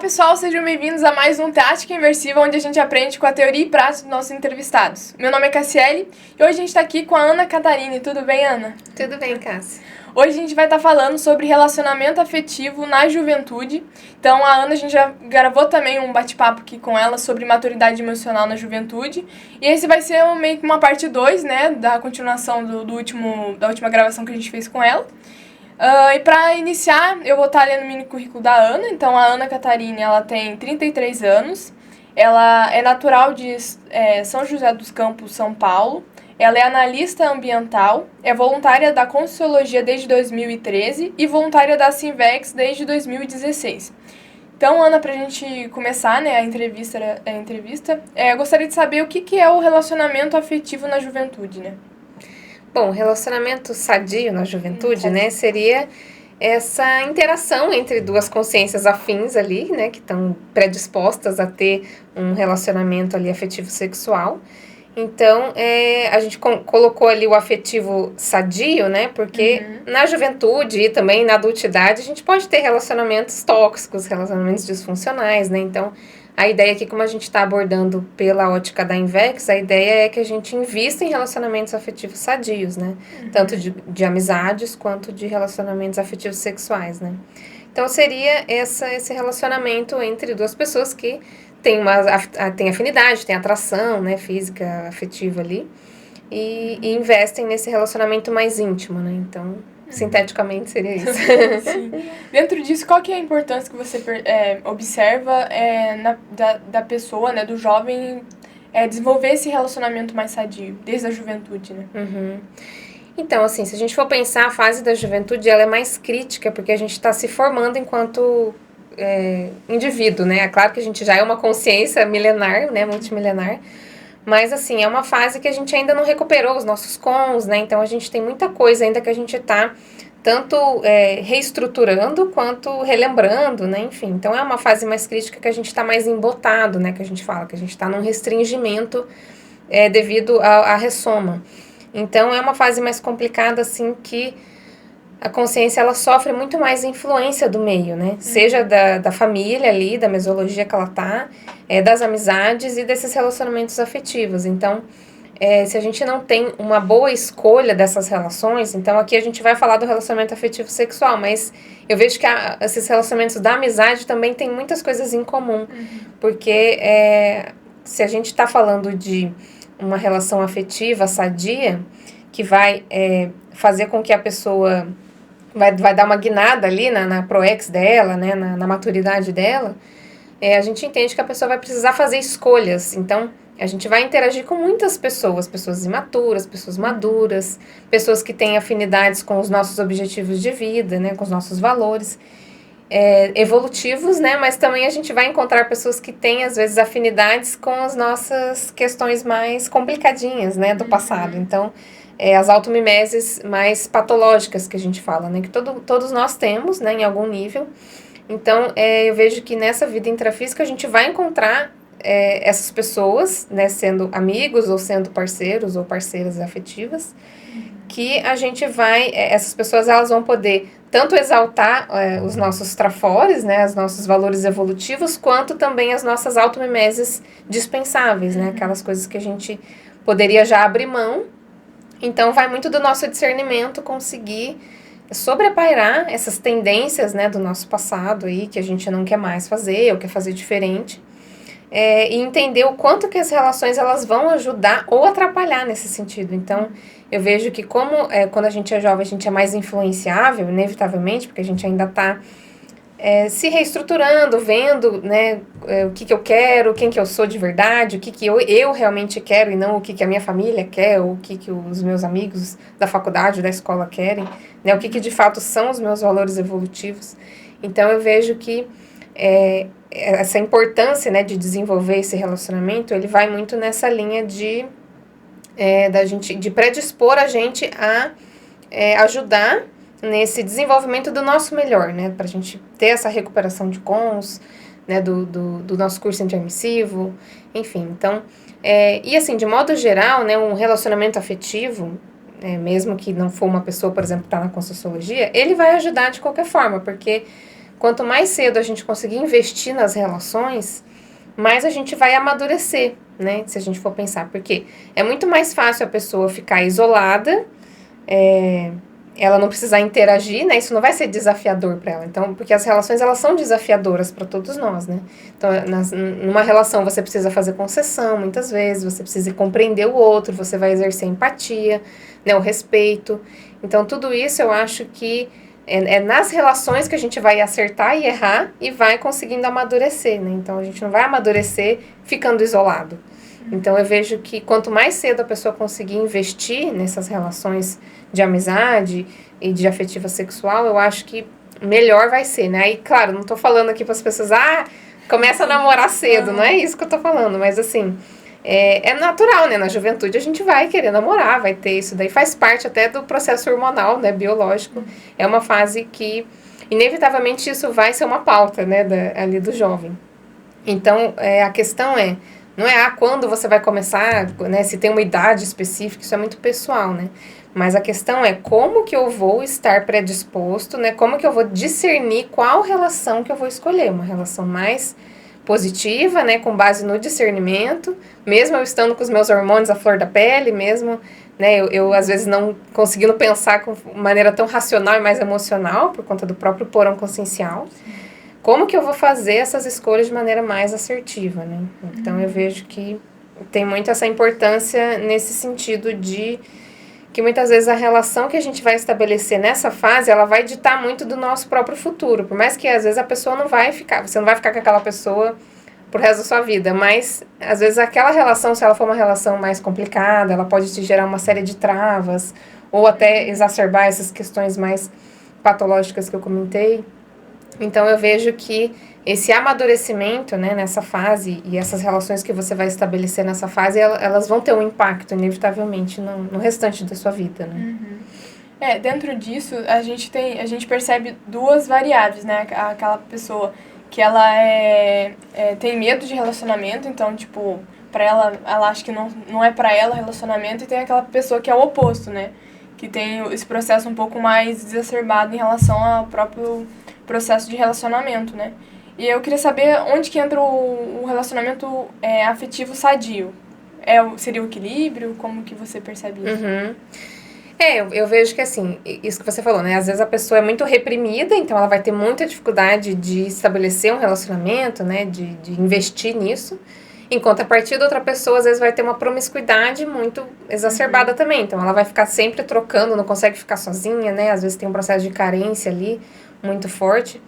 pessoal, sejam bem-vindos a mais um Tática Imersiva, onde a gente aprende com a teoria e prática dos nossos entrevistados. Meu nome é Cassiele e hoje a gente está aqui com a Ana Catarina. Tudo bem, Ana? Tudo bem, Cássia. Hoje a gente vai estar falando sobre relacionamento afetivo na juventude. Então, a Ana, a gente já gravou também um bate-papo aqui com ela sobre maturidade emocional na juventude. E esse vai ser meio que uma parte 2, né, da continuação da última gravação que a gente fez com ela. E para iniciar, eu vou estar lendo o mini currículo da Ana. Então, a Ana Catarina, ela tem 33 anos. Ela é natural de São José dos Campos, São Paulo. Ela é analista ambiental, é voluntária da Conscienciologia desde 2013 e voluntária da Sinvex desde 2016. Então, Ana, para a gente começar, né, a entrevista, eu gostaria de saber o que é o relacionamento afetivo na juventude, né? Bom, relacionamento sadio na juventude, né, seria essa interação entre duas consciências afins ali, né, que estão predispostas a ter um relacionamento ali afetivo sexual. Então, a gente colocou ali o afetivo sadio, né, porque na juventude e também na adultidade a gente pode ter relacionamentos tóxicos, relacionamentos disfuncionais, né, então a ideia aqui, como a gente está abordando pela ótica da Invex, a ideia é que a gente invista em relacionamentos afetivos sadios, né? Tanto de amizades quanto de relacionamentos afetivos sexuais, né? Então, seria esse relacionamento entre duas pessoas que tem afinidade, tem atração, né? Física, afetiva ali. E investem nesse relacionamento mais íntimo, né? Então, sinteticamente seria isso. Sim. Dentro disso, qual que é a importância que você observa da pessoa, né, do jovem, desenvolver esse relacionamento mais sadio, desde a juventude, né? Então, assim, se a gente for pensar, a fase da juventude, ela é mais crítica, porque a gente está se formando enquanto indivíduo, né? É claro que a gente já é uma consciência milenar, né, multimilenar, mas, assim, é uma fase que a gente ainda não recuperou os nossos cons, né? Então, a gente tem muita coisa ainda que a gente está tanto reestruturando quanto relembrando, né? Enfim, então é uma fase mais crítica que a gente está mais embotado, né? Que a gente fala, que a gente está num restringimento devido à ressoma. Então, é uma fase mais complicada, assim, que a consciência, ela sofre muito mais influência do meio, né? Seja da família ali, da mesologia que ela tá, das amizades e desses relacionamentos afetivos. Então, se a gente não tem uma boa escolha dessas relações, então aqui a gente vai falar do relacionamento afetivo sexual, mas eu vejo que esses relacionamentos da amizade também têm muitas coisas em comum, porque se a gente está falando de uma relação afetiva sadia, que vai fazer com que a pessoa vai dar uma guinada ali na proex dela, né, na maturidade dela, a gente entende que a pessoa vai precisar fazer escolhas. Então, a gente vai interagir com muitas pessoas imaturas, pessoas maduras, pessoas que têm afinidades com os nossos objetivos de vida, né, com os nossos valores evolutivos, né, mas também a gente vai encontrar pessoas que têm, às vezes, afinidades com as nossas questões mais complicadinhas, né, do passado. Então, as automimeses mais patológicas que a gente fala, né, que todos nós temos, né, em algum nível. Então, eu vejo que nessa vida intrafísica a gente vai encontrar essas pessoas, né, sendo amigos ou sendo parceiros ou parceiras afetivas, que a gente essas pessoas, elas vão poder tanto exaltar os nossos trafores, né, os nossos valores evolutivos, quanto também as nossas automimeses dispensáveis, né, aquelas coisas que a gente poderia já abrir mão. Então, vai muito do nosso discernimento conseguir sobrepairar essas tendências, né, do nosso passado aí, que a gente não quer mais fazer ou quer fazer diferente, e entender o quanto que as relações, elas vão ajudar ou atrapalhar nesse sentido. Então, eu vejo que quando a gente é jovem, a gente é mais influenciável, inevitavelmente, porque a gente ainda está se reestruturando, vendo, né, o que eu quero, quem que eu sou de verdade, o que eu realmente quero e não o que a minha família quer, ou o que os meus amigos da faculdade, da escola querem, né, o que de fato são os meus valores evolutivos. Então, eu vejo que essa importância, né, de desenvolver esse relacionamento, ele vai muito nessa linha de predispor a gente a ajudar nesse desenvolvimento do nosso melhor, né, pra gente ter essa recuperação de cons, né, do nosso curso intermissivo, enfim, então, e assim, de modo geral, né, um relacionamento afetivo, mesmo que não for uma pessoa, por exemplo, que está na Conscienciologia, ele vai ajudar de qualquer forma, porque quanto mais cedo a gente conseguir investir nas relações, mais a gente vai amadurecer, né? Se a gente for pensar. Porque é muito mais fácil a pessoa ficar isolada, ela não precisar interagir, né? Isso não vai ser desafiador para ela. Então, porque as relações, elas são desafiadoras para todos nós, né? Então, numa relação, você precisa fazer concessão, muitas vezes, você precisa compreender o outro, você vai exercer empatia, né? O respeito. Então, tudo isso eu acho que é nas relações que a gente vai acertar e errar e vai conseguindo amadurecer, né? Então, a gente não vai amadurecer ficando isolado. Então, eu vejo que quanto mais cedo a pessoa conseguir investir nessas relações de amizade e de afetiva sexual, eu acho que melhor vai ser, né? Aí, claro, não tô falando aqui para as pessoas, começa a namorar cedo, não é isso que eu tô falando, mas assim, é natural, né? Na juventude a gente vai querer namorar, vai ter isso daí, faz parte até do processo hormonal, né? Biológico. É uma fase que, inevitavelmente, isso vai ser uma pauta, né? Ali do jovem. Então, a questão não é quando você vai começar, né? Se tem uma idade específica, isso é muito pessoal, né? Mas a questão é como que eu vou estar predisposto, né? Como que eu vou discernir qual relação que eu vou escolher. Uma relação mais positiva, né? Com base no discernimento, mesmo eu estando com os meus hormônios à flor da pele, mesmo, né? Eu às vezes não conseguindo pensar com maneira tão racional e mais emocional, por conta do próprio porão consciencial. Como que eu vou fazer essas escolhas de maneira mais assertiva, né? Então, eu vejo que tem muito essa importância nesse sentido de que muitas vezes a relação que a gente vai estabelecer nessa fase, ela vai ditar muito do nosso próprio futuro. Por mais que às vezes a pessoa não vai ficar, você não vai ficar com aquela pessoa pro resto da sua vida, mas às vezes aquela relação, se ela for uma relação mais complicada, ela pode te gerar uma série de travas, ou até exacerbar essas questões mais patológicas que eu comentei. Então, eu vejo que esse amadurecimento, né, nessa fase e essas relações que você vai estabelecer nessa fase, elas vão ter um impacto, inevitavelmente, no restante da sua vida, né? Dentro disso, a gente percebe duas variáveis, né? Aquela pessoa que ela tem medo de relacionamento, então, tipo, pra ela acha que não é pra ela relacionamento, e tem aquela pessoa que é o oposto, né? Que tem esse processo um pouco mais exacerbado em relação ao próprio processo de relacionamento, né? E eu queria saber onde que entra o relacionamento afetivo sadio. Seria o equilíbrio? Como que você percebe isso? Uhum. Eu vejo que assim, isso que você falou, né? Às vezes a pessoa é muito reprimida, então ela vai ter muita dificuldade de estabelecer um relacionamento, né? De investir nisso. Em contrapartida, outra pessoa às vezes vai ter uma promiscuidade muito exacerbada também. Então ela vai ficar sempre trocando, não consegue ficar sozinha, né? Às vezes tem um processo de carência ali muito forte.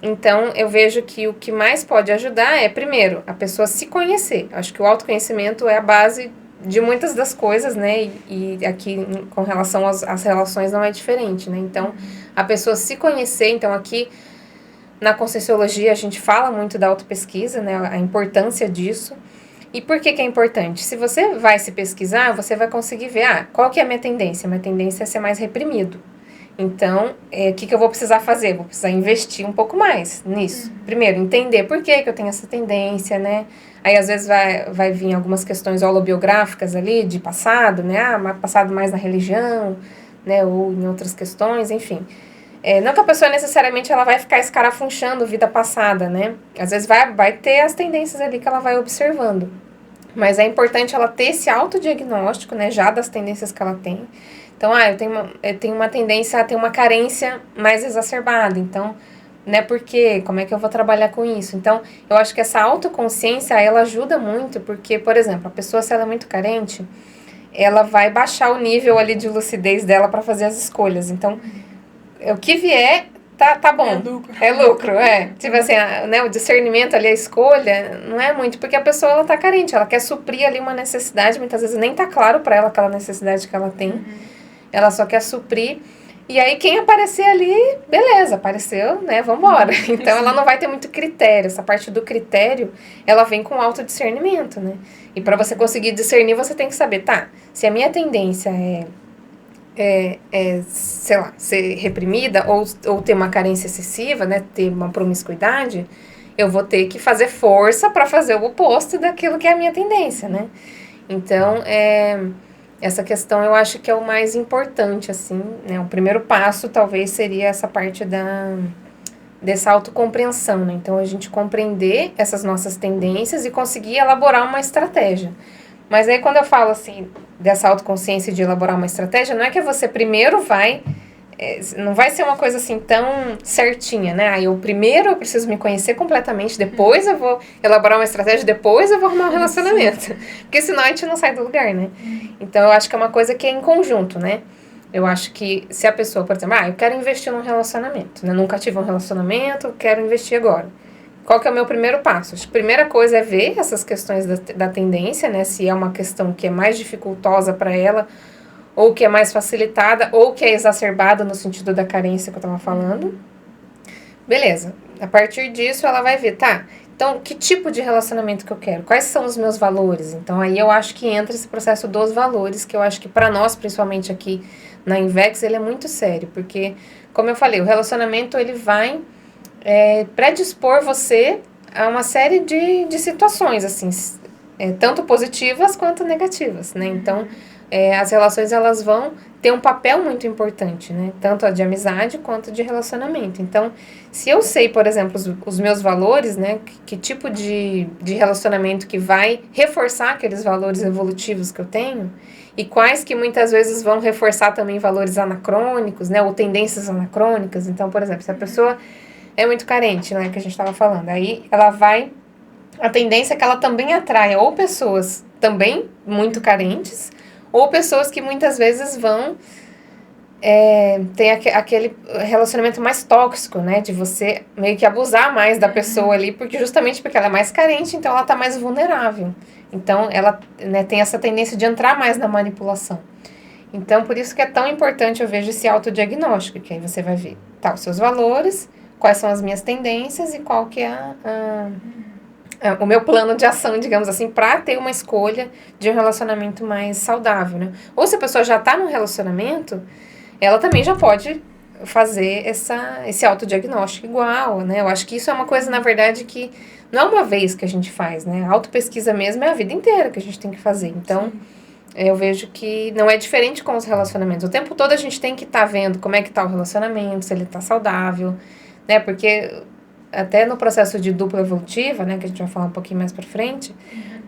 Então, eu vejo que o que mais pode ajudar é, primeiro, a pessoa se conhecer. Acho que o autoconhecimento é a base de muitas das coisas, né? E aqui, com relação às relações, não é diferente, né? Então, a pessoa se conhecer. Então, aqui, na Conscienciologia, a gente fala muito da autopesquisa, né? A importância disso. E por que é importante? Se você vai se pesquisar, você vai conseguir ver, qual que é a minha tendência? Minha tendência é ser mais reprimido. Então, o que eu vou precisar fazer? Vou precisar investir um pouco mais nisso. Primeiro, entender por que eu tenho essa tendência, né? Aí, às vezes, vai vir algumas questões holobiográficas ali, de passado, né? Passado mais na religião, né? Ou em outras questões, enfim. Não que a pessoa necessariamente ela vai ficar escarafunchando vida passada, né? Às vezes, vai ter as tendências ali que ela vai observando. Mas é importante ela ter esse autodiagnóstico, né? Já das tendências que ela tem. Então, eu tenho uma tendência a ter uma carência mais exacerbada. Então, né, por quê? Como é que eu vou trabalhar com isso? Então, eu acho que essa autoconsciência, ela ajuda muito, porque, por exemplo, a pessoa, se ela é muito carente, ela vai baixar o nível ali de lucidez dela para fazer as escolhas. Então, o que vier, tá bom. É lucro. Tipo assim, né, o discernimento ali, a escolha, não é muito, porque a pessoa, ela tá carente, ela quer suprir ali uma necessidade, muitas vezes nem tá claro para ela aquela necessidade que ela tem. Ela só quer suprir. E aí, quem aparecer ali, beleza, apareceu, né, vambora. Então, ela não vai ter muito critério. Essa parte do critério, ela vem com autodiscernimento, né? E para você conseguir discernir, você tem que saber, se a minha tendência sei lá, ser reprimida ou ter uma carência excessiva, né, ter uma promiscuidade, eu vou ter que fazer força para fazer o oposto daquilo que é a minha tendência, né? Então, essa questão eu acho que é o mais importante, assim, né? O primeiro passo talvez seria essa parte dessa autocompreensão, né? Então, a gente compreender essas nossas tendências e conseguir elaborar uma estratégia. Mas aí, quando eu falo, assim, dessa autoconsciência de elaborar uma estratégia, não é que você primeiro não vai ser uma coisa assim tão certinha, né? Aí, primeiro eu preciso me conhecer completamente, depois eu vou elaborar uma estratégia, depois eu vou arrumar um relacionamento. Porque senão a gente não sai do lugar, né? Então, eu acho que é uma coisa que é em conjunto, né? Eu acho que se a pessoa, por exemplo, eu quero investir num relacionamento, né? Nunca tive um relacionamento, quero investir agora. Qual que é o meu primeiro passo? A primeira coisa é ver essas questões da tendência, né? Se é uma questão que é mais dificultosa para ela, ou que é mais facilitada, ou que é exacerbada no sentido da carência que eu estava falando. Beleza. A partir disso, ela vai ver, tá, então, que tipo de relacionamento que eu quero? Quais são os meus valores? Então, aí eu acho que entra esse processo dos valores, que eu acho que para nós, principalmente aqui na Invex, ele é muito sério, porque, como eu falei, o relacionamento, ele vai predispor você a uma série de situações, assim, tanto positivas quanto negativas, né? Então, as relações, elas vão ter um papel muito importante, né? Tanto a de amizade quanto de relacionamento. Então, se eu sei, por exemplo, os meus valores, né? Que tipo de relacionamento que vai reforçar aqueles valores evolutivos que eu tenho, e quais que muitas vezes vão reforçar também valores anacrônicos, né? Ou tendências anacrônicas. Então, por exemplo, se a pessoa é muito carente, né? Que a gente estava falando, aí a tendência é que ela também atraia ou pessoas também muito carentes, ou pessoas que muitas vezes vão ter aquele relacionamento mais tóxico, né? De você meio que abusar mais da pessoa ali, justamente porque ela é mais carente, então ela tá mais vulnerável. Então, ela, né, tem essa tendência de entrar mais na manipulação. Então, por isso que é tão importante, eu vejo, esse autodiagnóstico, que aí você vai ver, os seus valores, quais são as minhas tendências e qual que é o meu plano de ação, digamos assim, para ter uma escolha de um relacionamento mais saudável, né? Ou se a pessoa já está num relacionamento, ela também já pode fazer esse autodiagnóstico igual, né? Eu acho que isso é uma coisa, na verdade, que não é uma vez que a gente faz, né? A autopesquisa mesmo é a vida inteira que a gente tem que fazer. Então, eu vejo que não é diferente com os relacionamentos. O tempo todo a gente tem que estar vendo como é que está o relacionamento, se ele está saudável, né? Porque até no processo de dupla evolutiva, né, que a gente vai falar um pouquinho mais pra frente,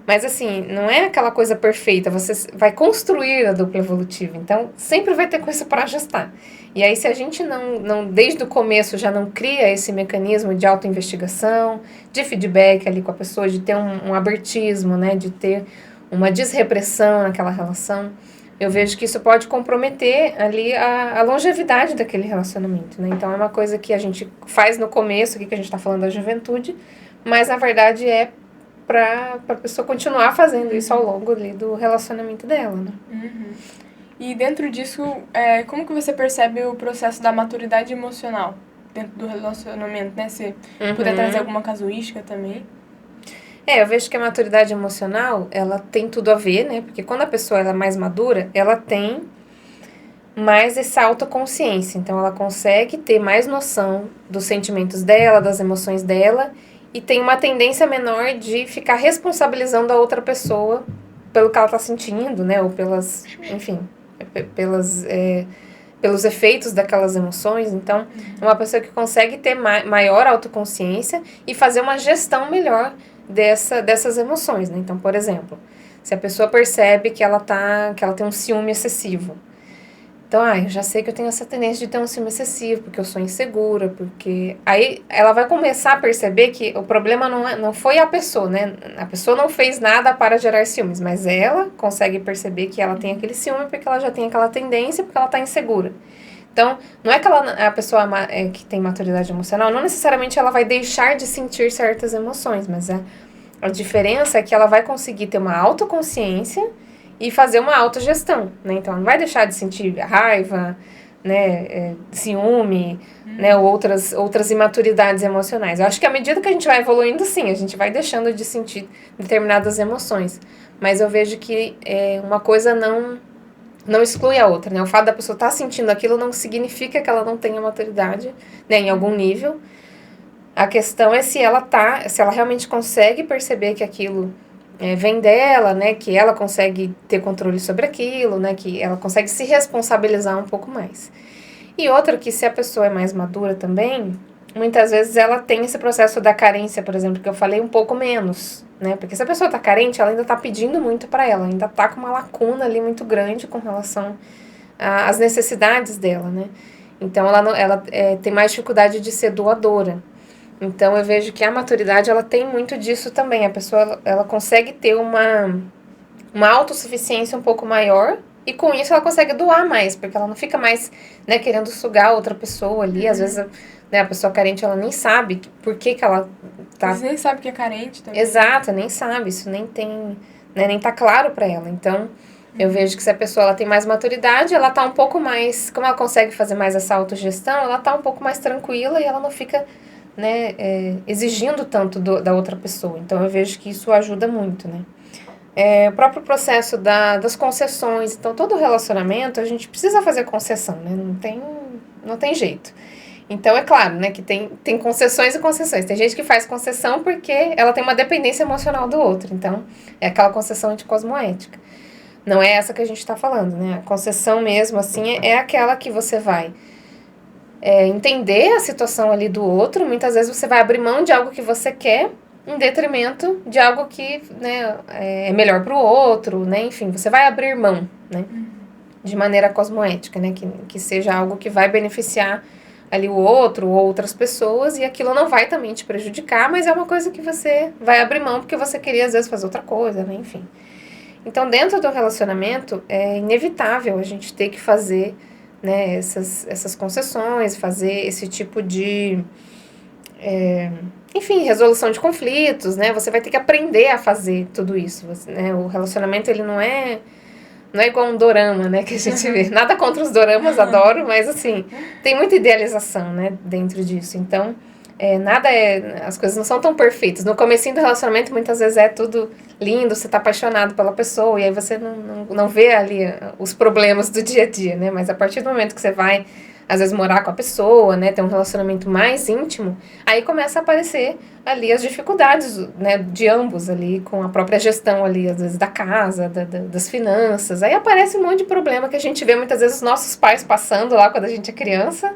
mas assim, não é aquela coisa perfeita, você vai construir a dupla evolutiva, então sempre vai ter coisa para ajustar. E aí, se a gente não desde o começo já não cria esse mecanismo de autoinvestigação, de feedback ali com a pessoa, de ter um abertismo, né, de ter uma desrepressão naquela relação, eu vejo que isso pode comprometer ali a longevidade daquele relacionamento, né? Então, é uma coisa que a gente faz no começo, aqui que a gente está falando da juventude, mas, na verdade, é para a pessoa continuar fazendo isso ao longo ali do relacionamento dela, né? E dentro disso, como que você percebe o processo da maturidade emocional dentro do relacionamento, né? Se puder trazer alguma casuística também. Eu vejo que a maturidade emocional, ela tem tudo a ver, né? Porque quando a pessoa ela é mais madura, ela tem mais essa autoconsciência. Então, ela consegue ter mais noção dos sentimentos dela, das emoções dela, e tem uma tendência menor de ficar responsabilizando a outra pessoa pelo que ela tá sentindo, né? Ou pelos efeitos daquelas emoções. Então, é uma pessoa que consegue ter maior autoconsciência e fazer uma gestão melhor dessas emoções, né? Então, por exemplo, se a pessoa percebe que ela tem um ciúme excessivo. Então, eu já sei que eu tenho essa tendência de ter um ciúme excessivo, porque eu sou insegura, porque... Aí, ela vai começar a perceber que o problema não foi a pessoa, né? A pessoa não fez nada para gerar ciúmes, mas ela consegue perceber que ela tem aquele ciúme porque ela já tem aquela tendência, porque ela está insegura. Então, não é que a pessoa que tem maturidade emocional, não necessariamente ela vai deixar de sentir certas emoções, mas a diferença é que ela vai conseguir ter uma autoconsciência e fazer uma autogestão, né? Então, ela não vai deixar de sentir raiva, né, ciúme, né, ou outras imaturidades emocionais. Eu acho que à medida que a gente vai evoluindo, sim, a gente vai deixando de sentir determinadas emoções, mas eu vejo que uma coisa não exclui a outra, né? O fato da pessoa estar sentindo aquilo não significa que ela não tenha maturidade, né, em algum nível. A questão é se ela realmente consegue perceber que aquilo vem dela, né, que ela consegue ter controle sobre aquilo, né, que ela consegue se responsabilizar um pouco mais. E outra que se a pessoa é mais madura também, muitas vezes ela tem esse processo da carência, por exemplo, que eu falei um pouco menos, né? Porque se a pessoa tá carente, ela ainda tá pedindo muito para ela, ainda tá com uma lacuna ali muito grande com relação às necessidades dela, né? Então ela tem mais dificuldade de ser doadora. Então eu vejo que a maturidade ela tem muito disso também. A pessoa ela consegue ter uma autossuficiência um pouco maior e com isso ela consegue doar mais, porque ela não fica mais, né, querendo sugar outra pessoa ali. Às vezes, né, a pessoa carente ela nem sabe por que ela tá. Mas nem sabe que é carente também. Exato, nem sabe, isso nem tem, né, nem tá claro para ela. Então, eu vejo que se a pessoa ela tem mais maturidade, ela tá um pouco mais, como ela consegue fazer mais essa autogestão, ela tá um pouco mais tranquila e ela não fica, né, exigindo tanto da outra pessoa. Então, eu vejo que isso ajuda muito, né. O próprio processo das concessões, então todo relacionamento a gente precisa fazer concessão, né, não tem jeito. Então, é claro, né, que tem concessões e concessões. Tem gente que faz concessão porque ela tem uma dependência emocional do outro. Então, é aquela concessão anticosmoética. Não é essa que a gente está falando, né? A concessão mesmo, assim, é aquela que você vai entender a situação ali do outro. Muitas vezes você vai abrir mão de algo que você quer em detrimento de algo que, né, é melhor para o outro, né? Enfim, você vai abrir mão, né? De maneira cosmoética, né? Que seja algo que vai beneficiar ali o outro ou outras pessoas e aquilo não vai também te prejudicar, mas é uma coisa que você vai abrir mão porque você queria às vezes fazer outra coisa, né? Enfim. Então, dentro do relacionamento, é inevitável a gente ter que fazer, né, essas concessões, fazer esse tipo de, enfim, resolução de conflitos, né? Você vai ter que aprender a fazer tudo isso, né? O relacionamento, ele não é igual um dorama, né, que a gente vê. Nada contra os doramas, adoro, mas, assim, tem muita idealização, né, dentro disso. Então, as coisas não são tão perfeitas. No comecinho do relacionamento, muitas vezes é tudo lindo, você tá apaixonado pela pessoa, e aí você não vê ali os problemas do dia a dia, né? Mas a partir do momento que você vai, às vezes, morar com a pessoa, né, ter um relacionamento mais íntimo, aí começa a aparecer ali as dificuldades, né, de ambos ali, com a própria gestão ali, às vezes, da casa, das finanças. Aí aparece um monte de problema que a gente vê muitas vezes os nossos pais passando lá quando a gente é criança,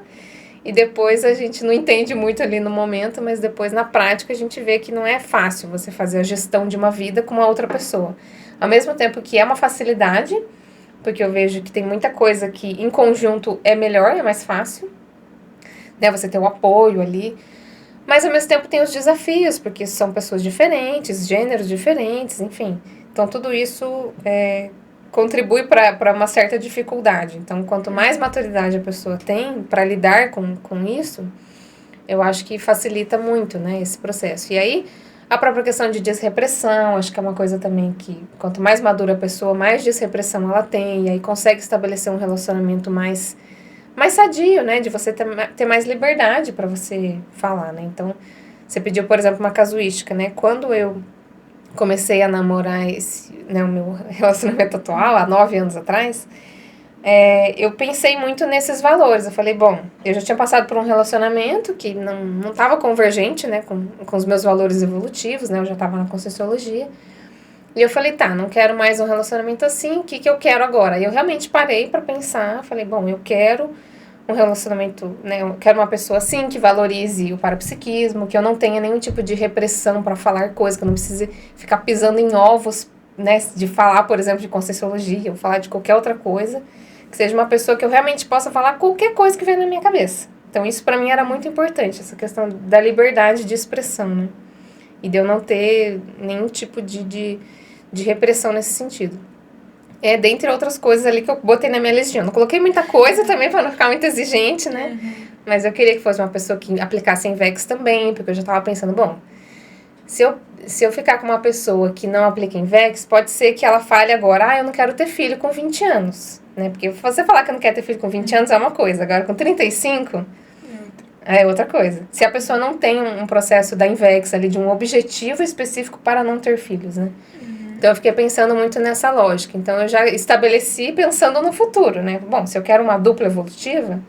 e depois a gente não entende muito ali no momento, mas depois na prática a gente vê que não é fácil você fazer a gestão de uma vida com uma outra pessoa. Ao mesmo tempo que é uma facilidade, porque eu vejo que tem muita coisa que em conjunto é melhor, é mais fácil, né, você ter o apoio ali, mas ao mesmo tempo tem os desafios, porque são pessoas diferentes, gêneros diferentes, enfim. Então tudo isso contribui para uma certa dificuldade. Então, quanto mais maturidade a pessoa tem para lidar com isso, eu acho que facilita muito, né, esse processo. E aí, a própria questão de desrepressão, acho que é uma coisa também que, quanto mais madura a pessoa, mais desrepressão ela tem, e aí consegue estabelecer um relacionamento mais sadio, né, de você ter mais liberdade para você falar, né. Então, você pediu, por exemplo, uma casuística, né, quando eu comecei a namorar o meu relacionamento atual, há 9 anos atrás, eu pensei muito nesses valores. Eu falei, bom, eu já tinha passado por um relacionamento que não estava convergente, né, com os meus valores evolutivos, né, eu já estava na Conscienciologia. E eu falei, tá, não quero mais um relacionamento assim, o que eu quero agora? E eu realmente parei para pensar, falei, bom, eu quero um relacionamento, né, eu quero uma pessoa assim, que valorize o parapsiquismo, que eu não tenha nenhum tipo de repressão para falar coisas, que eu não precise ficar pisando em ovos, né, de falar, por exemplo, de Conscienciologia, ou falar de qualquer outra coisa, que seja uma pessoa que eu realmente possa falar qualquer coisa que vem na minha cabeça. Então isso para mim era muito importante, essa questão da liberdade de expressão, né, e de eu não ter nenhum tipo de repressão nesse sentido. Dentre outras coisas ali que eu botei na minha listinha. Não coloquei muita coisa também para não ficar muito exigente, né? Mas eu queria que fosse uma pessoa que aplicasse Invex também, porque eu já estava pensando, bom, se eu ficar com uma pessoa que não aplica Invex, pode ser que ela fale agora, eu não quero ter filho com 20 anos, né? Porque você falar que não quer ter filho com 20 anos é uma coisa, agora com 35 é outra coisa. Se a pessoa não tem um processo da Invex ali, de um objetivo específico para não ter filhos, né? Então, eu fiquei pensando muito nessa lógica. Então, eu já estabeleci pensando no futuro, né? Bom, se eu quero uma dupla evolutiva,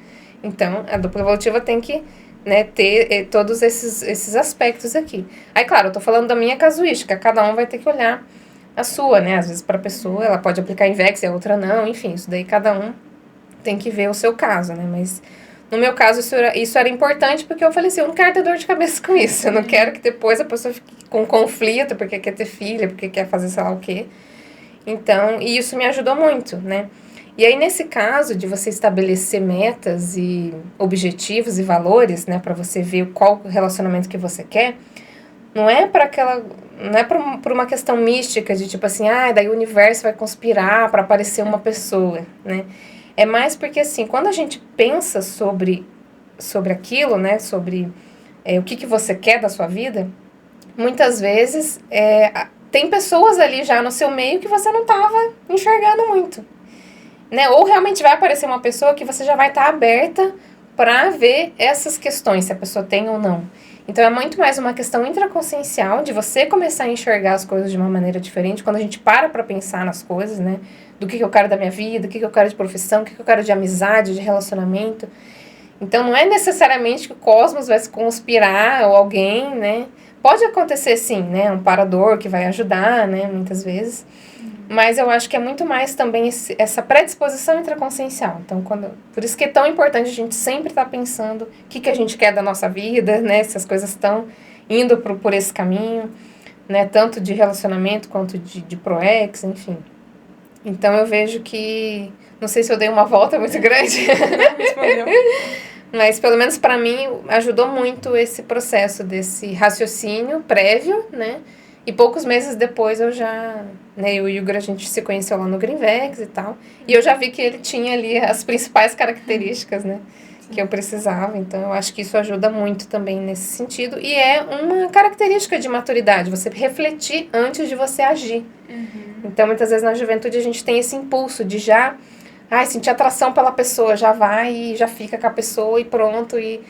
então, a dupla evolutiva tem que, né, ter todos esses aspectos aqui. Aí, claro, eu tô falando da minha casuística. Cada um vai ter que olhar a sua, né? Às vezes, para a pessoa, ela pode aplicar Invex e a outra não. Enfim, isso daí cada um tem que ver o seu caso, né? Mas No meu caso, isso era importante porque eu falei assim, eu não quero ter dor de cabeça com isso. Eu não quero que depois a pessoa fique com conflito porque quer ter filha, porque quer fazer sei lá o quê. Então, e isso me ajudou muito, né? E aí, nesse caso de você estabelecer metas e objetivos e valores, né, para você ver qual relacionamento que você quer, não é para aquela, não é por uma questão mística de tipo assim, daí o universo vai conspirar para aparecer uma pessoa, né? É mais porque assim, quando a gente pensa sobre aquilo, né, sobre o que você quer da sua vida, muitas vezes tem pessoas ali já no seu meio que você não estava enxergando muito, né? Ou realmente vai aparecer uma pessoa que você já vai estar aberta para ver essas questões, se a pessoa tem ou não. Então é muito mais uma questão intraconsciencial de você começar a enxergar as coisas de uma maneira diferente, quando a gente para pensar nas coisas, né? Do que eu quero da minha vida, o que eu quero de profissão, o que eu quero de amizade, de relacionamento. Então não é necessariamente que o cosmos vai se conspirar ou alguém, né? Pode acontecer sim, né? Um parador que vai ajudar, né? Muitas vezes. Mas eu acho que é muito mais também essa predisposição intraconsciencial. Então, por isso que é tão importante a gente sempre estar pensando o que a gente quer da nossa vida, né? Se as coisas estão indo por esse caminho, né? Tanto de relacionamento quanto de proex, enfim. Então, eu vejo que... Não sei se eu dei uma volta muito grande. Respondeu. Mas, pelo menos para mim, ajudou muito esse processo desse raciocínio prévio, né? E poucos meses depois eu já... Né, eu e o Igor, a gente se conheceu lá no Greenvex e tal. E eu já vi que ele tinha ali as principais características, né? Que eu precisava. Então, eu acho que isso ajuda muito também nesse sentido. E é uma característica de maturidade, você refletir antes de você agir. Então, muitas vezes na juventude a gente tem esse impulso de já... sentir atração pela pessoa, já vai e já fica com a pessoa e pronto. E,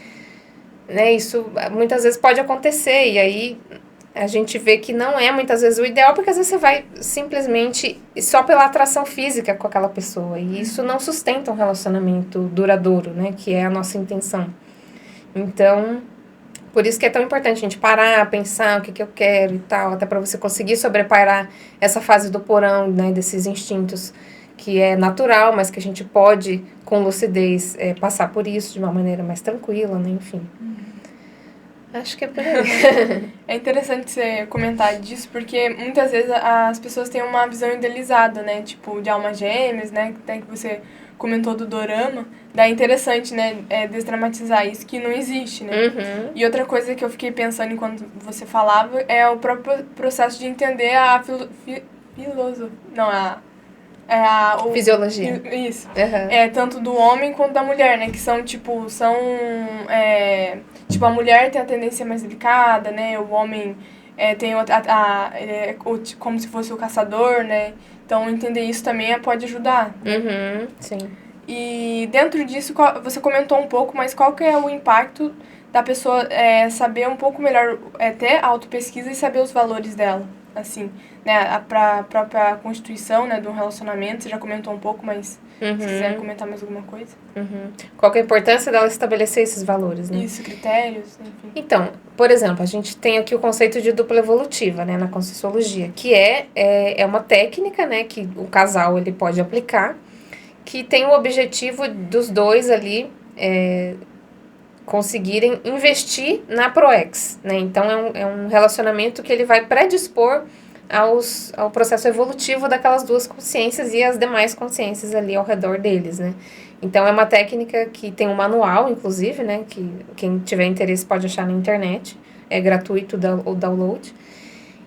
né, isso muitas vezes pode acontecer. E aí a gente vê que não é muitas vezes o ideal, porque às vezes você vai simplesmente só pela atração física com aquela pessoa. E isso não sustenta um relacionamento duradouro, né, que é a nossa intenção. Então, por isso que é tão importante a gente parar, pensar o que eu quero e tal, até para você conseguir sobreparar essa fase do porão, né, desses instintos que é natural, mas que a gente pode, com lucidez, passar por isso de uma maneira mais tranquila, né? Enfim. Acho que é por aí. É interessante você comentar disso, porque muitas vezes as pessoas têm uma visão idealizada, né? Tipo, de almas gêmeas, né? Até que você comentou do dorama. Daí é interessante, né? Desdramatizar isso, que não existe, né? Uhum. E outra coisa que eu fiquei pensando enquanto você falava é o próprio processo de entender a filosofia. Não, Fisiologia. Isso. Uhum. Tanto do homem quanto da mulher, né? Que são, tipo, tipo, a mulher tem a tendência mais delicada, né? O homem tem como se fosse o caçador, né? Então, entender isso também pode ajudar. Uhum. Sim. E dentro disso, você comentou um pouco, mas qual que é o impacto da pessoa saber um pouco melhor, ter autopesquisa e saber os valores dela, assim, né, pra própria constituição, né, de um relacionamento. Você já comentou um pouco, mas se quiser comentar mais alguma coisa. Qual que é a importância dela estabelecer esses valores, né? Isso, critérios, enfim. Então, por exemplo, a gente tem aqui o conceito de dupla evolutiva, né, na Conscienciologia, que é uma técnica, né, que o casal ele pode aplicar, que tem o objetivo dos dois ali conseguirem investir na ProEx, né? Então, é um relacionamento que ele vai predispor ao processo evolutivo daquelas duas consciências e as demais consciências ali ao redor deles, né? Então, é uma técnica que tem um manual, inclusive, né? Que quem tiver interesse pode achar na internet. É gratuito o download.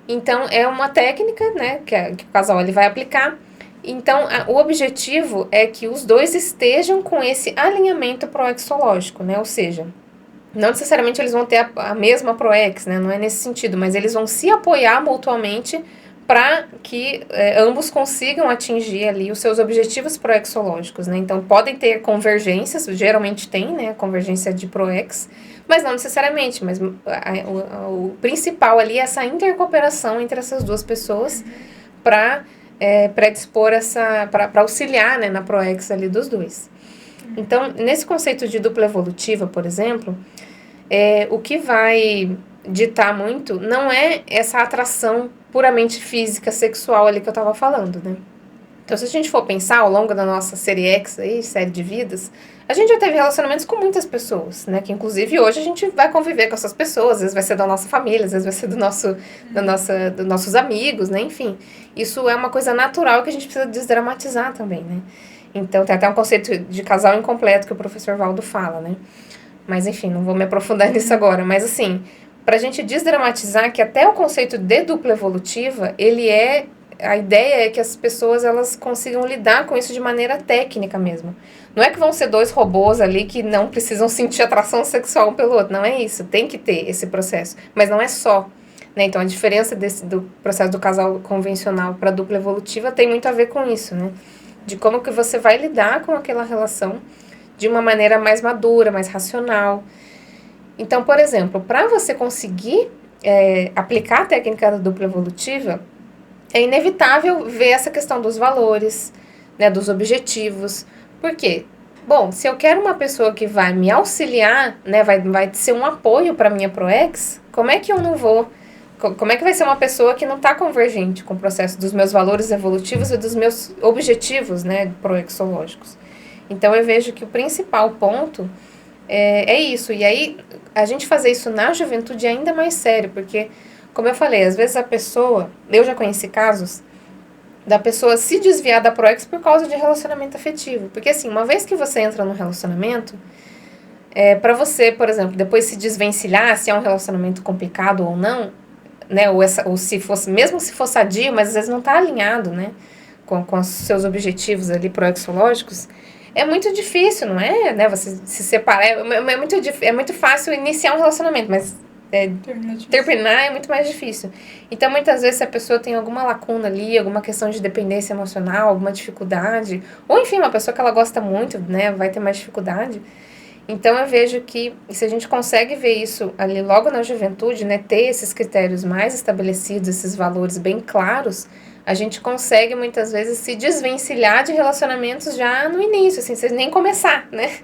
Então, é uma técnica, né? Que o casal ele vai aplicar. Então, o objetivo é que os dois estejam com esse alinhamento proexológico, né? Ou seja, não necessariamente eles vão ter a mesma proex, né? Não é nesse sentido, mas eles vão se apoiar mutuamente para que ambos consigam atingir ali os seus objetivos proexológicos, né? Então, podem ter convergências, geralmente tem, né? Convergência de proex, mas não necessariamente, mas o principal ali é essa intercooperação entre essas duas pessoas para predispor para auxiliar, né, na proex ali dos dois. Então, nesse conceito de dupla evolutiva, por exemplo, o que vai ditar muito não é essa atração puramente física, sexual ali que eu estava falando, né? Então, se a gente for pensar ao longo da nossa série X aí, série de vidas, a gente já teve relacionamentos com muitas pessoas, né? Que inclusive hoje a gente vai conviver com essas pessoas, às vezes vai ser da nossa família, às vezes vai ser dos nossos amigos, né? Enfim, isso é uma coisa natural que a gente precisa desdramatizar também, né? Então, tem até um conceito de casal incompleto que o professor Valdo fala, né? Mas, enfim, não vou me aprofundar nisso agora. Mas, assim, para a gente desdramatizar que até o conceito de dupla evolutiva, a ideia é que as pessoas elas consigam lidar com isso de maneira técnica mesmo. Não é que vão ser dois robôs ali que não precisam sentir atração sexual um pelo outro. Não é isso. Tem que ter esse processo. Mas não é só. Né? Então, a diferença do processo do casal convencional para a dupla evolutiva tem muito a ver com isso, né? De como que você vai lidar com aquela relação de uma maneira mais madura, mais racional. Então, por exemplo, para você conseguir aplicar a técnica da dupla evolutiva, é inevitável ver essa questão dos valores, né, dos objetivos. Por quê? Bom, se eu quero uma pessoa que vai me auxiliar, né, vai ser um apoio para minha ProEx, como é que eu não vou... Como é que vai ser uma pessoa que não está convergente com o processo dos meus valores evolutivos e dos meus objetivos, né, proexológicos? Então, eu vejo que o principal ponto é isso. E aí, a gente fazer isso na juventude é ainda mais sério, porque... Como eu falei, às vezes eu já conheci casos da pessoa se desviar da ProEx por causa de relacionamento afetivo. Porque assim, uma vez que você entra num relacionamento, para você, por exemplo, depois se desvencilhar se é um relacionamento complicado ou não, né, ou se fosse, mesmo se for sadio, mas às vezes não está alinhado, né, com os seus objetivos ali proexológicos, é muito difícil, não é? Né, você se separar, é muito fácil iniciar um relacionamento, mas... terminar é muito mais difícil. Então, muitas vezes, se a pessoa tem alguma lacuna ali, alguma questão de dependência emocional, alguma dificuldade, ou enfim, uma pessoa que ela gosta muito, né, vai ter mais dificuldade. Então, eu vejo que se a gente consegue ver isso ali logo na juventude, né, ter esses critérios mais estabelecidos, esses valores bem claros, a gente consegue muitas vezes se desvencilhar de relacionamentos já no início, assim, sem nem começar, né?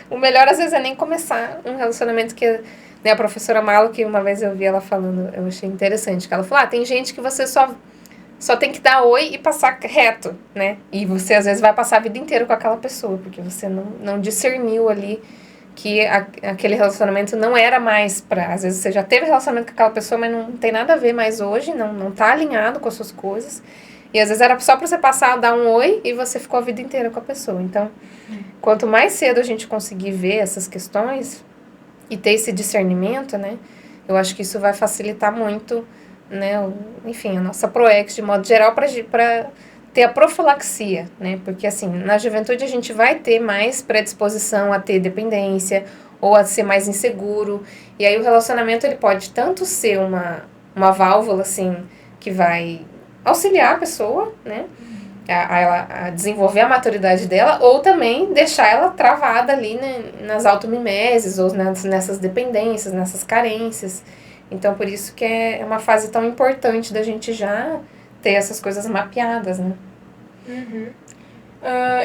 O melhor, às vezes, é nem começar um relacionamento que... Né, a professora Malo, que uma vez eu vi ela falando, eu achei interessante, que ela falou, tem gente que você só tem que dar oi e passar reto, né? E você, às vezes, vai passar a vida inteira com aquela pessoa, porque você não discerniu ali que aquele relacionamento não era mais pra... Às vezes, você já teve relacionamento com aquela pessoa, mas não tem nada a ver mais hoje, não tá alinhado com as suas coisas. E, às vezes, era só pra você passar, dar um oi e você ficou a vida inteira com a pessoa. Então, quanto mais cedo a gente conseguir ver essas questões... E ter esse discernimento, né? Eu acho que isso vai facilitar muito, né? Enfim, a nossa ProEx, de modo geral, para ter a profilaxia, né? Porque, assim, na juventude a gente vai ter mais predisposição a ter dependência ou a ser mais inseguro. E aí o relacionamento, ele pode tanto ser uma válvula, assim, que vai auxiliar a pessoa, né? A desenvolver a maturidade dela, ou também deixar ela travada ali, né, nas automimeses, ou nessas dependências, nessas carências. Então, por isso que é uma fase tão importante da gente já ter essas coisas mapeadas, né? Uhum.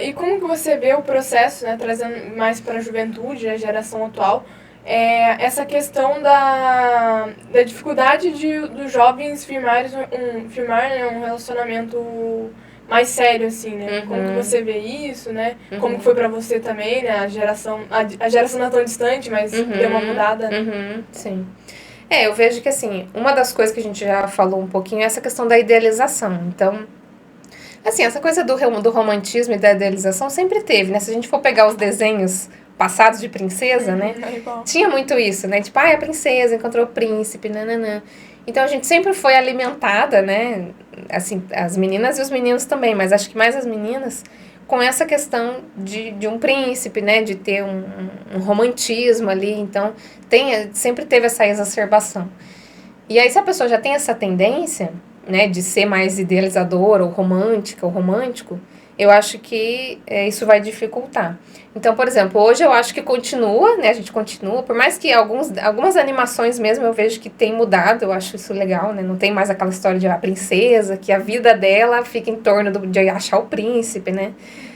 E como que você vê o processo, né, trazendo mais para a juventude, a geração atual, essa questão da dificuldade dos jovens firmarem um relacionamento mais sério, assim, né? Uhum. Como que você vê isso, né? Uhum. Como que foi pra você também, né? A geração não é tão distante, mas deu uma mudada. Uhum. Sim. Eu vejo que, assim, uma das coisas que a gente já falou um pouquinho é essa questão da idealização. Então, assim, essa coisa do romantismo e da idealização sempre teve, né? Se a gente for pegar os desenhos passados de princesa, né? Tinha muito isso, né? Tipo, a princesa encontrou o príncipe, nananã. Então, a gente sempre foi alimentada, né? Assim, as meninas e os meninos também, mas acho que mais as meninas, com essa questão de um príncipe, né? De ter um romantismo ali. Então, sempre teve essa exacerbação. E aí, se a pessoa já tem essa tendência, né? De ser mais idealizadora, ou romântica, ou romântico, eu acho que isso vai dificultar. Então, por exemplo, hoje eu acho que continua, né? A gente continua, por mais que algumas animações mesmo eu vejo que tem mudado, eu acho isso legal, né? Não tem mais aquela história de a princesa, que a vida dela fica em torno de achar o príncipe, né?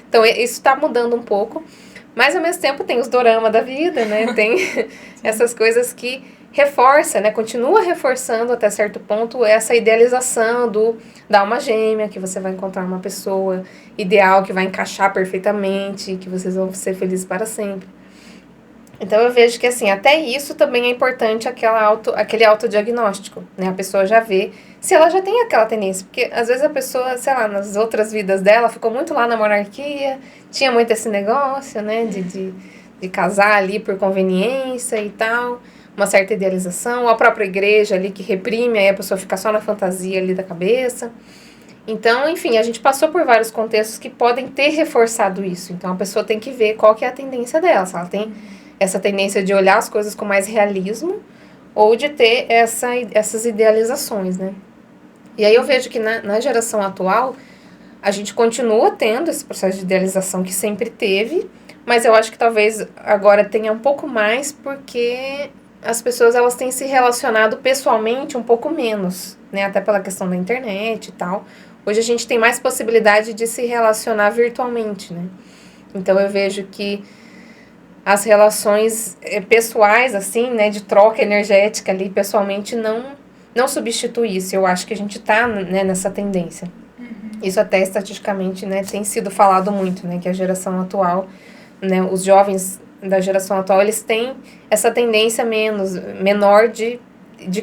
Então, isso tá mudando um pouco, mas ao mesmo tempo tem os dorama da vida, né? Tem essas coisas que reforça, né, continua reforçando até certo ponto essa idealização da alma gêmea, que você vai encontrar uma pessoa ideal que vai encaixar perfeitamente, que vocês vão ser felizes para sempre. Então eu vejo que assim, até isso também é importante aquele autodiagnóstico, né? A pessoa já vê se ela já tem aquela tendência, porque às vezes a pessoa, sei lá, nas outras vidas dela ficou muito lá na monarquia, tinha muito esse negócio, né, de casar ali por conveniência e tal, uma certa idealização, a própria igreja ali que reprime, aí a pessoa fica só na fantasia ali da cabeça. Então, enfim, a gente passou por vários contextos que podem ter reforçado isso. Então, a pessoa tem que ver qual que é a tendência dela. Se ela tem essa tendência de olhar as coisas com mais realismo ou de ter essas idealizações, né? E aí eu vejo que na geração atual, a gente continua tendo esse processo de idealização que sempre teve, mas eu acho que talvez agora tenha um pouco mais porque as pessoas elas têm se relacionado pessoalmente um pouco menos, né? Até pela questão da internet e tal. Hoje a gente tem mais possibilidade de se relacionar virtualmente, né? Então eu vejo que as relações pessoais, assim, né, de troca energética ali, pessoalmente, não substitui isso. Eu acho que a gente tá, né, nessa tendência. Isso até estatisticamente, né, tem sido falado muito, né, que a geração atual, né, os jovens da geração atual, eles têm essa tendência menor de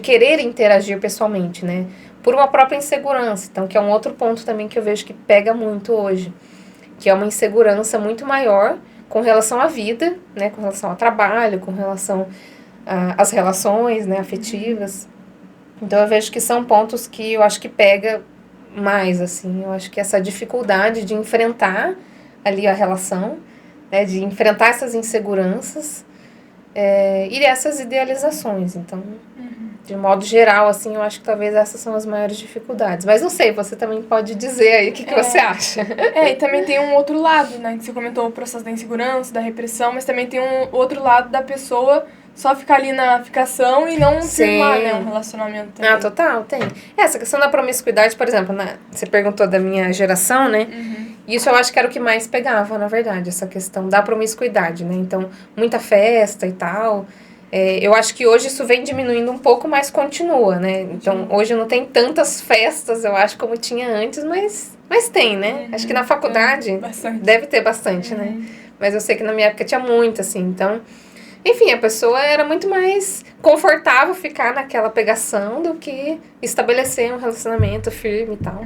querer interagir pessoalmente, né, por uma própria insegurança. Então, que é um outro ponto também que eu vejo que pega muito hoje, que é uma insegurança muito maior com relação à vida, né, com relação ao trabalho, com relação às relações, né, afetivas. Então, eu vejo que são pontos que eu acho que pega mais, assim, eu acho que essa dificuldade de enfrentar ali a relação, né, de enfrentar essas inseguranças e essas idealizações. Então, de modo geral, assim, eu acho que talvez essas são as maiores dificuldades. Mas não sei, você também pode dizer aí o que você acha. E também tem um outro lado, né, que você comentou o processo da insegurança, da repressão, mas também tem um outro lado da pessoa só ficar ali na ficação e não firmar, né, um relacionamento também. Total, tem. Essa questão da promiscuidade, por exemplo, você perguntou da minha geração, né? Isso eu acho que era o que mais pegava, na verdade, essa questão da promiscuidade, né? Então, muita festa e tal. Eu acho que hoje isso vem diminuindo um pouco, mas continua, né? Então, hoje não tem tantas festas, eu acho, como tinha antes, mas tem, né? Acho que na faculdade deve ter bastante, né? Mas eu sei que na minha época tinha muito, assim, então... Enfim, a pessoa era muito mais confortável ficar naquela pegação do que estabelecer um relacionamento firme e tal.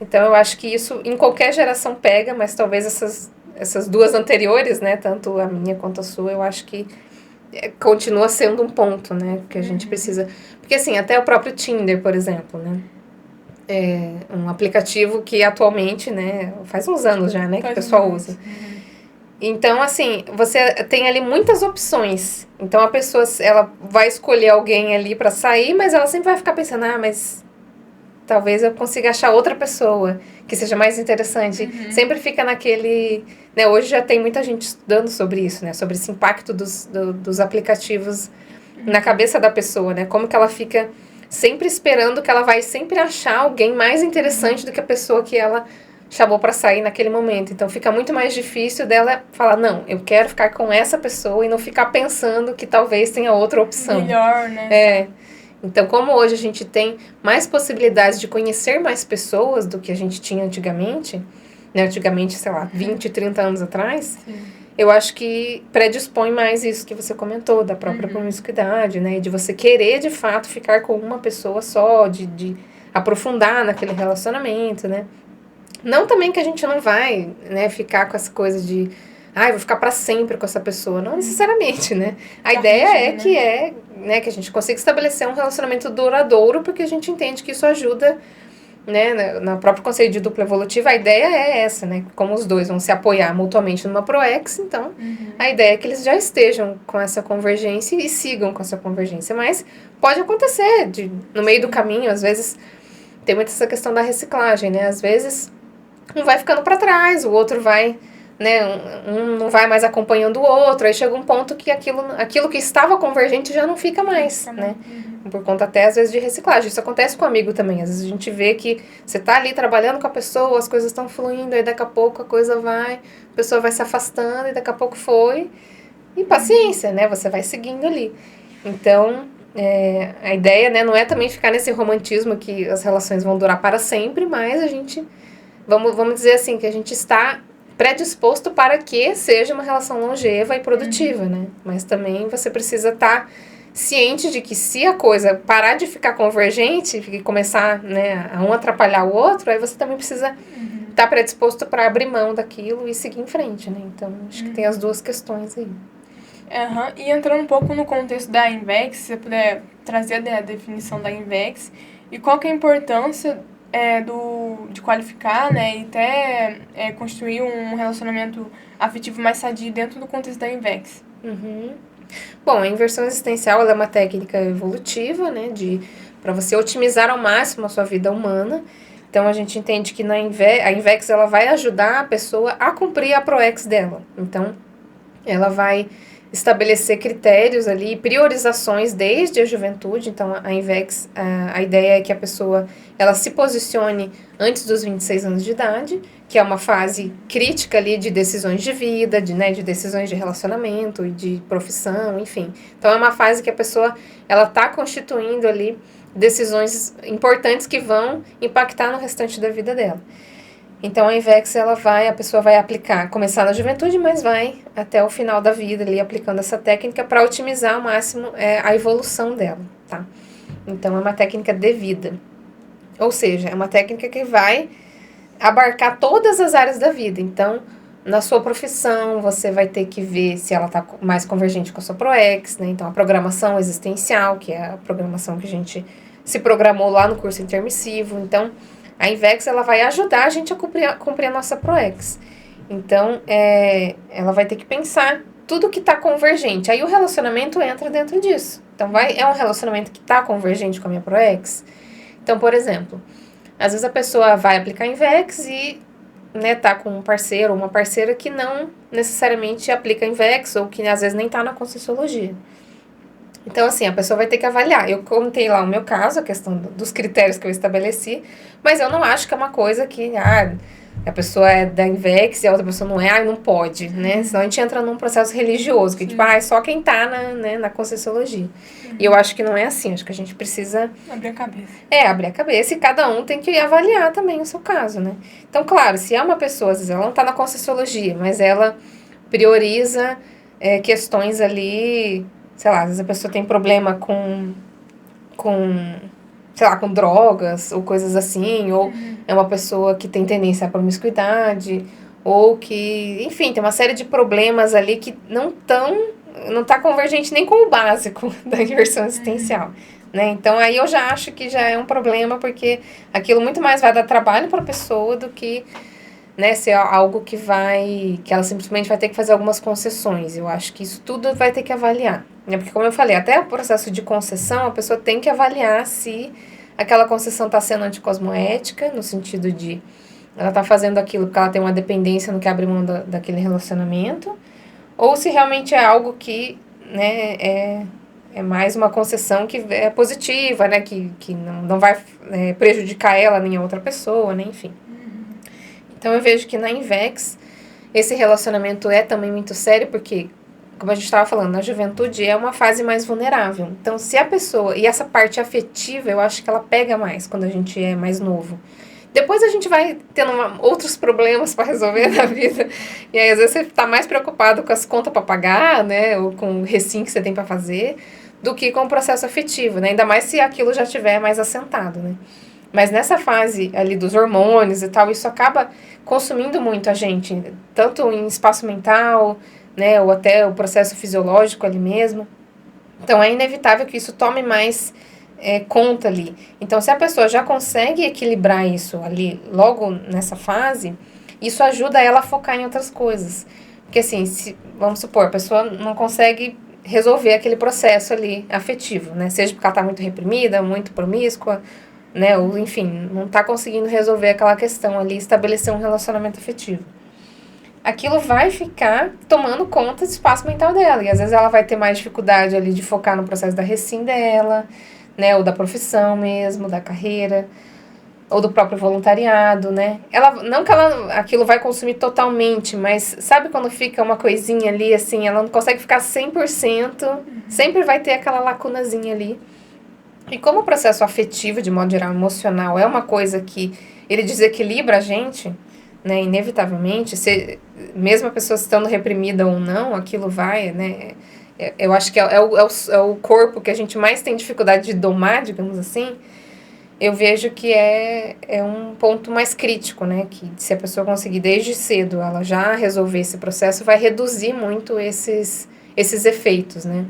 Então, eu acho que isso em qualquer geração pega, mas talvez essas duas anteriores, né, tanto a minha quanto a sua, eu acho que continua sendo um ponto, né, que a gente precisa... Porque, assim, até o próprio Tinder, por exemplo, né, é um aplicativo que atualmente, né, faz uns anos já, né, que o pessoal usa. Então, assim, você tem ali muitas opções. Então, a pessoa, ela vai escolher alguém ali pra sair, mas ela sempre vai ficar pensando, mas talvez eu consiga achar outra pessoa que seja mais interessante. Sempre fica naquele... Né, hoje já tem muita gente estudando sobre isso, né? Sobre esse impacto dos aplicativos na cabeça da pessoa, né? Como que ela fica sempre esperando que ela vai sempre achar alguém mais interessante do que a pessoa que ela... chamou para sair naquele momento. Então, fica muito mais difícil dela falar, não, eu quero ficar com essa pessoa e não ficar pensando que talvez tenha outra opção. Melhor, né? Então, como hoje a gente tem mais possibilidades de conhecer mais pessoas do que a gente tinha antigamente, né? Antigamente, sei lá, 20, 30 anos atrás, eu acho que predispõe mais isso que você comentou, da própria promiscuidade, né? De você querer, de fato, ficar com uma pessoa só, de aprofundar naquele relacionamento, né? Não também que a gente não vai, né, ficar com essa coisa de... vou ficar para sempre com essa pessoa. Não necessariamente, né? A ideia né, que a gente consiga estabelecer um relacionamento duradouro, porque a gente entende que isso ajuda, né, no próprio conceito de dupla evolutiva, a ideia é essa, né? Como os dois vão se apoiar mutuamente numa proex, então, a ideia é que eles já estejam com essa convergência e sigam com essa convergência. Mas pode acontecer, no meio do caminho, às vezes, tem muito essa questão da reciclagem, né? Às vezes... um vai ficando para trás, o outro vai, né, um não vai mais acompanhando o outro, aí chega um ponto que aquilo que estava convergente já não fica mais, né, por conta até às vezes de reciclagem. Isso acontece com amigo também, às vezes a gente vê que você tá ali trabalhando com a pessoa, as coisas estão fluindo, aí daqui a pouco a pessoa vai se afastando, e daqui a pouco foi, e paciência, né, você vai seguindo ali. Então, a ideia, né, não é também ficar nesse romantismo que as relações vão durar para sempre, mas a gente, vamos dizer assim, que a gente está predisposto para que seja uma relação longeva e produtiva, né? Mas também você precisa estar ciente de que se a coisa parar de ficar convergente e começar, né, a um atrapalhar o outro, aí você também precisa estar predisposto para abrir mão daquilo e seguir em frente, né? Então, acho que tem as duas questões aí. E entrando um pouco no contexto da INVEX, se você puder trazer a definição da INVEX e qual que é a importância de qualificar, né, e até construir um relacionamento afetivo mais sadio dentro do contexto da INVEX. Bom, a inversão existencial ela é uma técnica evolutiva, né, para você otimizar ao máximo a sua vida humana. Então, a gente entende que a INVEX ela vai ajudar a pessoa a cumprir a PROEX dela. Então, ela vai estabelecer critérios ali, priorizações desde a juventude. Então, a INVEX, a ideia é que a pessoa ela se posicione antes dos 26 anos de idade, que é uma fase crítica ali de decisões de vida, de decisões de relacionamento e de profissão, enfim. Então, é uma fase que a pessoa ela está constituindo ali decisões importantes que vão impactar no restante da vida dela. Então, a INVEX, a pessoa vai aplicar, começar na juventude, mas vai até o final da vida ali aplicando essa técnica para otimizar ao máximo a evolução dela, tá? Então, é uma técnica de vida. Ou seja, é uma técnica que vai abarcar todas as áreas da vida. Então, na sua profissão, você vai ter que ver se ela está mais convergente com a sua PROEX, né? Então, a programação existencial, que é a programação que a gente se programou lá no curso intermissivo. Então, a INVEX ela vai ajudar a gente a cumprir a nossa PROEX. Então, ela vai ter que pensar tudo que está convergente. Aí o relacionamento entra dentro disso. Então, é um relacionamento que está convergente com a minha PROEX? Então, por exemplo, às vezes a pessoa vai aplicar a INVEX e tá com um parceiro ou uma parceira que não necessariamente aplica a INVEX ou que às vezes nem está na Conscienciologia. Então, assim, a pessoa vai ter que avaliar. Eu contei lá o meu caso, a questão dos critérios que eu estabeleci, mas eu não acho que é uma coisa que, a pessoa é da INVEX e a outra pessoa não é, não pode, né? Senão a gente entra num processo religioso, que é só quem tá na Conscienciologia. E eu acho que não é assim, acho que a gente precisa... Abrir a cabeça. Abrir a cabeça e cada um tem que avaliar também o seu caso, né? Então, claro, se é uma pessoa, às vezes ela não tá na Conscienciologia, mas ela prioriza questões ali... Sei lá, às vezes a pessoa tem problema com drogas ou coisas assim, ou é uma pessoa que tem tendência à promiscuidade, ou que, enfim, tem uma série de problemas ali que não tá convergente nem com o básico da inversão existencial, né? Então, aí eu já acho que já é um problema, porque aquilo muito mais vai dar trabalho para a pessoa do que... né, ser algo que ela simplesmente vai ter que fazer algumas concessões. Eu acho que isso tudo vai ter que avaliar. Né? Porque, como eu falei, até o processo de concessão, a pessoa tem que avaliar se aquela concessão está sendo anticosmoética, no sentido de ela está fazendo aquilo porque ela tem uma dependência no que abre mão daquele relacionamento, ou se realmente é algo que, né, é mais uma concessão que é positiva, né, que não vai prejudicar ela nem a outra pessoa, né, enfim. Então, eu vejo que na INVEX, esse relacionamento é também muito sério, porque, como a gente estava falando, na juventude é uma fase mais vulnerável. Então, se a pessoa... E essa parte afetiva, eu acho que ela pega mais quando a gente é mais novo. Depois a gente vai tendo outros problemas para resolver na vida. E aí, às vezes, você está mais preocupado com as contas para pagar, né? Ou com o recinto que você tem para fazer, do que com o processo afetivo, né? Ainda mais se aquilo já estiver mais assentado, né? Mas nessa fase ali dos hormônios e tal, isso acaba consumindo muito a gente, tanto em espaço mental, né, ou até o processo fisiológico ali mesmo. Então, é inevitável que isso tome mais conta ali. Então, se a pessoa já consegue equilibrar isso ali logo nessa fase, isso ajuda ela a focar em outras coisas. Porque, assim, vamos supor, a pessoa não consegue resolver aquele processo ali afetivo, né, seja porque ela está muito reprimida, muito promíscua, né, ou enfim, não está conseguindo resolver aquela questão ali, estabelecer um relacionamento afetivo. Aquilo vai ficar tomando conta do espaço mental dela, e às vezes ela vai ter mais dificuldade ali de focar no processo da recém dela, né, ou da profissão mesmo, da carreira, ou do próprio voluntariado, né? Não que aquilo vai consumir totalmente, mas sabe quando fica uma coisinha ali, assim, ela não consegue ficar 100%, sempre vai ter aquela lacunazinha ali. E como o processo afetivo, de modo geral, emocional, é uma coisa que ele desequilibra a gente, né, inevitavelmente, mesmo a pessoa estando reprimida ou não, aquilo vai, né, eu acho que é o corpo que a gente mais tem dificuldade de domar, digamos assim. Eu vejo que é um ponto mais crítico, né, que se a pessoa conseguir desde cedo ela já resolver esse processo, vai reduzir muito esses efeitos, né,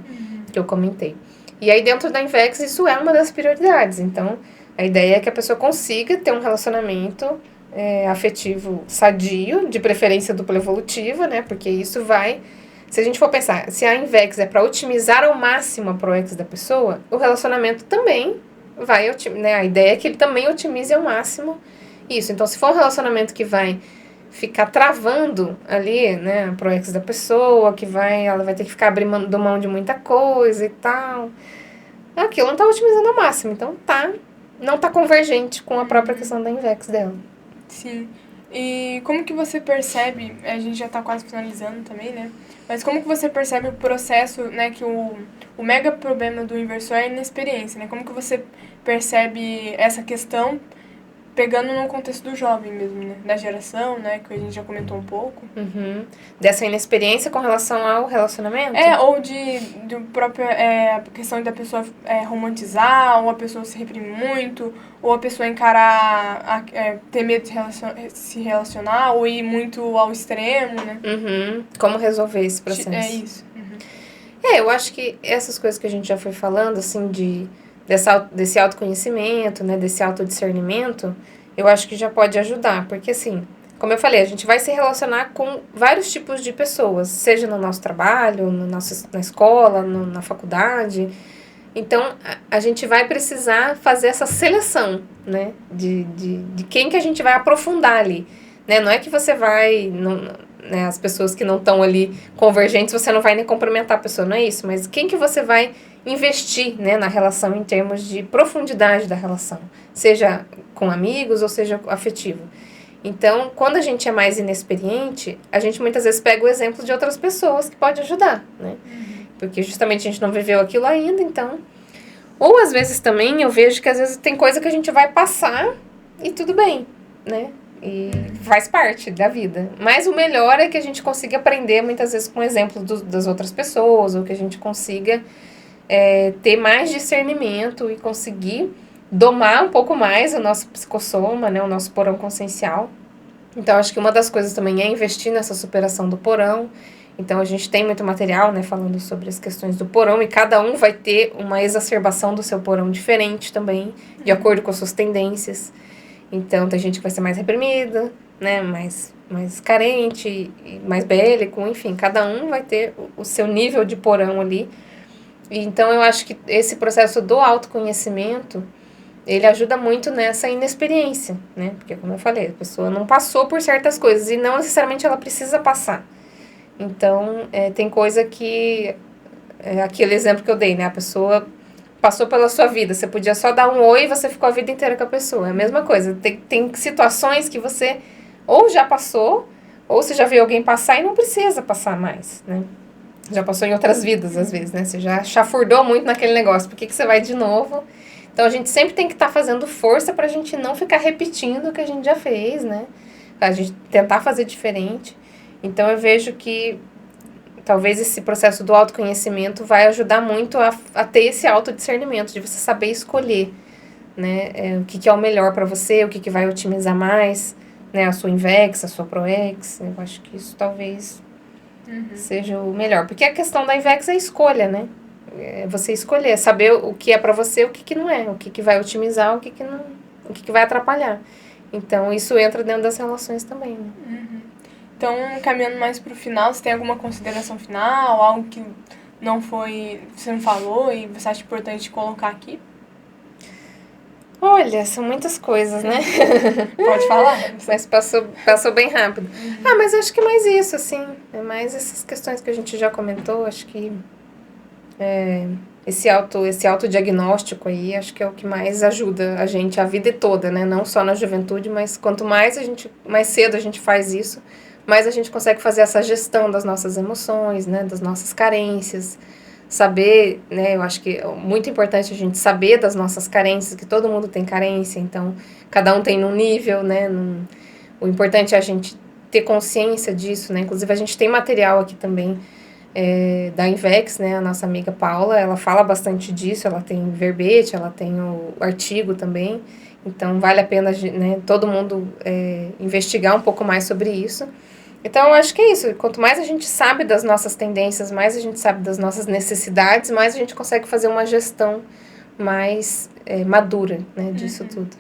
que eu comentei. E aí dentro da Invex isso é uma das prioridades, então a ideia é que a pessoa consiga ter um relacionamento afetivo sadio, de preferência dupla evolutiva, né, porque isso vai, se a gente for pensar, se a Invex é para otimizar ao máximo a ProEx da pessoa, o relacionamento também vai, né, a ideia é que ele também otimize ao máximo isso. Então, se for um relacionamento que vai ficar travando ali, né, a ProEx da pessoa, ela vai ter que ficar abrindo mão de muita coisa e tal, aquilo não tá otimizando ao máximo. Então, não tá convergente com a própria questão da Invex dela. Sim. E como que você percebe, a gente já tá quase finalizando também, né? Mas como que você percebe o processo, né, que o mega problema do inversor é a inexperiência, né? Como que você percebe essa questão pegando no contexto do jovem mesmo, né? Da geração, né, que a gente já comentou um pouco. Uhum. Dessa inexperiência com relação ao relacionamento? Ou do próprio, a questão da pessoa romantizar, ou a pessoa se reprime muito, ou a pessoa encarar, ter medo de se relacionar, ou ir muito ao extremo, né? Uhum. Como resolver esse processo? É isso. Eu acho que essas coisas que a gente já foi falando, assim, desse autoconhecimento, né, desse autodiscernimento, eu acho que já pode ajudar, porque assim, como eu falei, a gente vai se relacionar com vários tipos de pessoas, seja no nosso trabalho, na escola, na faculdade. Então, a gente vai precisar fazer essa seleção, né, de quem que a gente vai aprofundar ali, né, não é que você vai, né, as pessoas que não estão ali convergentes, você não vai nem cumprimentar a pessoa, não é isso, mas quem que você vai investir, né, na relação em termos de profundidade da relação, seja com amigos ou seja afetivo. Então, quando a gente é mais inexperiente, a gente muitas vezes pega o exemplo de outras pessoas que pode ajudar, né? Porque justamente a gente não viveu aquilo ainda, então... Ou às vezes também eu vejo que às vezes tem coisa que a gente vai passar e tudo bem, né? E faz parte da vida. Mas o melhor é que a gente consiga aprender muitas vezes com exemplos das outras pessoas, ou que a gente consiga ter mais discernimento e conseguir domar um pouco mais o nosso psicossoma, né, o nosso porão consciencial. Então, acho que uma das coisas também é investir nessa superação do porão. Então, a gente tem muito material, né, falando sobre as questões do porão, e cada um vai ter uma exacerbação do seu porão diferente também, de acordo com as suas tendências. Então, tem gente que vai ser mais reprimida, né, mais carente, mais bélico, enfim, cada um vai ter o seu nível de porão ali. Então, eu acho que esse processo do autoconhecimento, ele ajuda muito nessa inexperiência, né? Porque, como eu falei, a pessoa não passou por certas coisas e não necessariamente ela precisa passar. Então, tem coisa que... aquele exemplo que eu dei, né? A pessoa passou pela sua vida, você podia só dar um oi e você ficou a vida inteira com a pessoa. É a mesma coisa. Tem situações que você ou já passou, ou você já viu alguém passar e não precisa passar mais, né? Já passou em outras vidas, às vezes, né? Você já chafurdou muito naquele negócio. Por que você vai de novo? Então, a gente sempre tem que estar fazendo força pra gente não ficar repetindo o que a gente já fez, né? A gente tentar fazer diferente. Então, eu vejo que talvez esse processo do autoconhecimento vai ajudar muito a ter esse autodiscernimento, de você saber escolher, né? O que é o melhor pra você, o que vai otimizar mais, né? A sua Invex, a sua ProEx. Eu acho que isso talvez seja o melhor. Porque a questão da Invex é a escolha, né? Você escolher, saber o que é pra você, o que não é, o que vai otimizar, o que não, o que vai atrapalhar. Então, isso entra dentro das relações também, né? Então, caminhando mais pro final, você tem alguma consideração final, algo que você não falou e você acha importante colocar aqui? Olha, são muitas coisas, né? Pode falar. Mas passou bem rápido. Mas acho que é mais isso, assim. É mais essas questões que a gente já comentou. Acho que esse autodiagnóstico aí, acho que é o que mais ajuda a gente a vida toda, né? Não só na juventude, mas quanto mais cedo a gente faz isso, mais a gente consegue fazer essa gestão das nossas emoções, né? Das nossas carências, saber, né? Eu acho que é muito importante a gente saber das nossas carências, que todo mundo tem carência, então cada um tem num nível, né? O importante é a gente ter consciência disso, né? Inclusive a gente tem material aqui também da Invex, né, a nossa amiga Paula, ela fala bastante disso, ela tem verbete, ela tem o artigo também, então vale a pena, né, todo mundo investigar um pouco mais sobre isso. Então, eu acho que é isso, quanto mais a gente sabe das nossas tendências, mais a gente sabe das nossas necessidades, mais a gente consegue fazer uma gestão mais madura, né, disso tudo.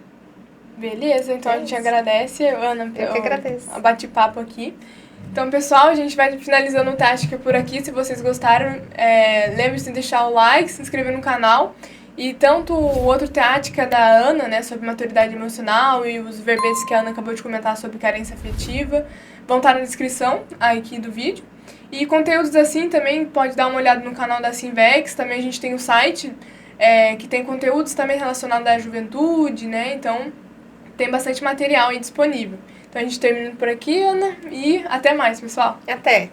Beleza, então a gente agradece, Ana, Eu que agradeço. a bate-papo aqui. Então, pessoal, a gente vai finalizando o Tática por aqui. Se vocês gostaram, lembre-se de deixar o like, se inscrever no canal. E tanto o outro Tática da Ana, né, sobre maturidade emocional, e os verbetes que a Ana acabou de comentar sobre carência afetiva, vão estar na descrição aqui do vídeo. E conteúdos assim também pode dar uma olhada no canal da Sinvex. Também a gente tem o site que tem conteúdos também relacionados à juventude, né? Então tem bastante material aí disponível. Então a gente termina por aqui, Ana, e até mais, pessoal. Até!